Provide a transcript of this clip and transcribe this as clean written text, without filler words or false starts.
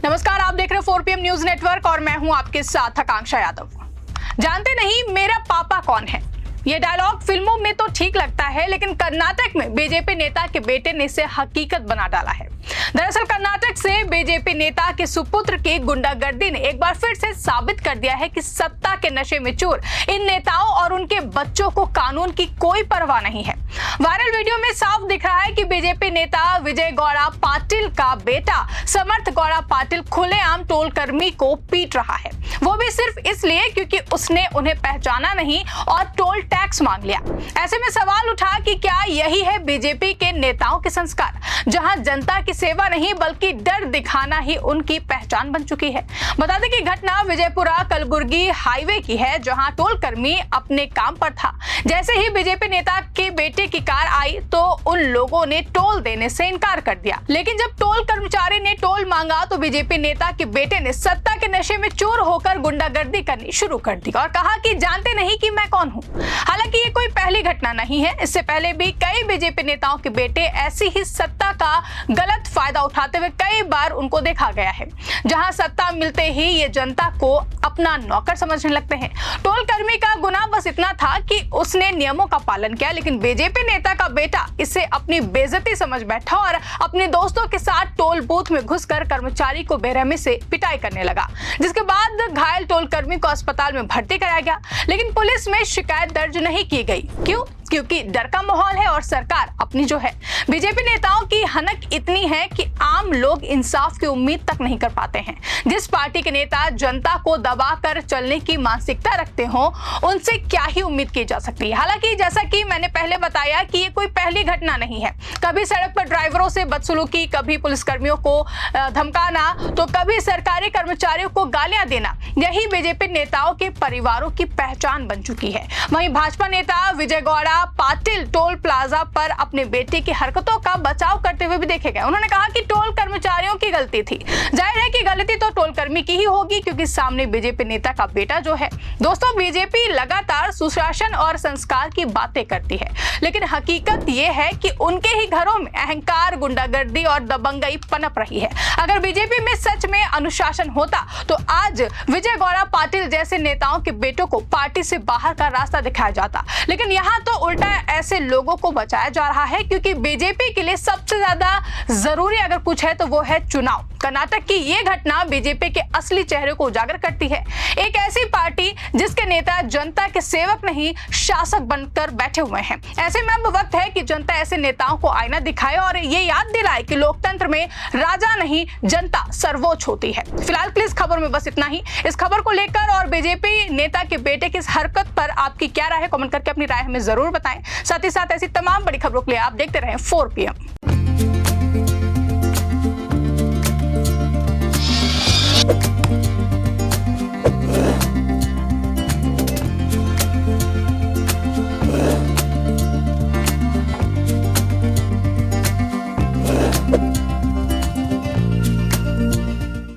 नमस्कार, आप देख रहे हैं 4PM न्यूज नेटवर्क और मैं हूं आपके साथ आकांक्षा यादव। जानते नहीं मेरा पापा कौन है? ये डायलॉग फिल्मों में तो ठीक लगता है, लेकिन कर्नाटक में बीजेपी नेता के बेटे ने इसे हकीकत बना डाला है। दरअसल कर्नाटक से बीजेपी नेता के सुपुत्र की गुंडागर्दी ने एक बार फिर से साबित कर दिया है कि सत्ता के नशे में चूर इन नेताओं और उनके बच्चों को कानून की कोई परवाह नहीं है। वायरल वीडियो में साफ दिख रहा है कि बीजेपी नेता विजय गौड़ा पाटिल का बेटा समर्थ गौड़ा पाटिल खुलेआम टोल कर्मी को पीट रहा है, वो भी सिर्फ इसलिए क्योंकि उसने उन्हें पहचाना नहीं और टोल टैक्स मांग लिया। ऐसे में सवाल उठा कि क्या यही है बीजेपी के नेताओं के संस्कार, जहां जनता की सेवा नहीं बल्कि डर दिखाना ही उनकी पहचान बन चुकी है। बता दें कि घटना विजयपुरा कलबुर्गी हाईवे की है, जहां टोल कर्मी अपने काम पर था। जैसे ही बीजेपी नेता के बेटे की कार आई तो उन लोगों ने टोल देने से इनकार कर दिया, लेकिन जब टोल कर्मचारी ने टोल मांगा तो बीजेपी नेता के बेटे ने सत्ता के नशे में चूर होकर गुंडागर्दी करनी शुरू कर दी और कहा कि जानते नहीं कि मैं कौन हूं। हालांकि ये कोई पहली घटना नहीं है, इससे पहले भी कई बीजेपी नेताओं के बेटे ऐसी ही सत्ता का गलत फायदा उठाते हुए कई बार उनको देखा गया है, जहां सत्ता मिलते ही ये जनता को अपना नौकर समझने लगते हैं। टोल कर्मी का गुनाह बस इतना था कि उसने नियमों का पालन किया, लेकिन बीजेपी नेता का बेटा इसे अपनी बेइज्जती समझ बैठा और अपने दोस्तों के साथ टोल बूथ में घुसकर कर्मचारी को बेरहमी से पिटाई करने लगा, जिसके बाद घायल टोल कर्मी को अस्पताल में भर्ती कराया गया, लेकिन पुलिस में शिकायत दर्ज नहीं की गई। क्यों? क्योंकि डर का माहौल है और सरकार अपनी जो है। बीजेपी नेताओं की हनक इतनी है कि आम लोग इंसाफ की उम्मीद तक नहीं कर पाते हैं। जिस पार्टी के नेता जनता को दबाकर चलने की मानसिकता रखते हो, उनसे क्या ही उम्मीद की जा सकती है। हालांकि जैसा कि मैंने पहले बताया कि ये कोई पहली घटना नहीं है। कभी सड़क पर ड्राइवरों से बदसलूकी, कभी पुलिसकर्मियों को धमकाना, तो कभी सरकारी कर्मचारियों को गालियां देना, यही बीजेपी नेताओं के परिवारों की पहचान बन चुकी है। वहीं भाजपा नेता विजय गौड़ा पाटिल टोल प्लाजा पर अपने बेटे की हरकतों का बचाव करते हुए भी देखे गए। उन्होंने कहा कि टोल कर्मचारियों की गलती थी। जाहिर है कि गलती तो टोल कर्मी की ही होगी, क्योंकि सामने बीजेपी नेता का बेटा जो है। दोस्तों, बीजेपी लगातार सुशासन और संस्कार की बातें करती है, लेकिन हकीकत यह है कि उनके ही घरों में अहंकार, गुंडागर्दी और दबंगई पनप रही है। अगर बीजेपी में सच में अनुशासन होता तो आज विजय गौड़ा पाटिल जैसे नेताओं के बेटों को पार्टी से बाहर का रास्ता दिखाया जाता, लेकिन यहाँ तो उल्टा ऐसे लोगों को बचाया जा रहा है, क्योंकि बीजेपी के लिए सबसे ज्यादा जरूरी अगर कुछ है तो वो है चुनाव। कर्नाटक की ये घटना बीजेपी के असली चेहरे को उजागर करती है। एक ऐसी पार्टी जिसके नेता जनता के सेवक नहीं, शासक बनकर बैठे हुए हैं। ऐसे में अब वक्त है कि जनता ऐसे नेताओं को आईना दिखाए और ये याद दिलाए कि लोकतंत्र में राजा नहीं, जनता सर्वोच्च होती है। फिलहाल के लिए इस खबर में बस इतना ही। इस खबर को लेकर और बीजेपी नेता के बेटे की इस हरकत पर आपकी क्या राय है, कमेंट करके अपनी राय हमें जरूर बताएं। साथ ही साथ ऐसी तमाम बड़ी खबरों के लिए आप देखते रहें 4PM।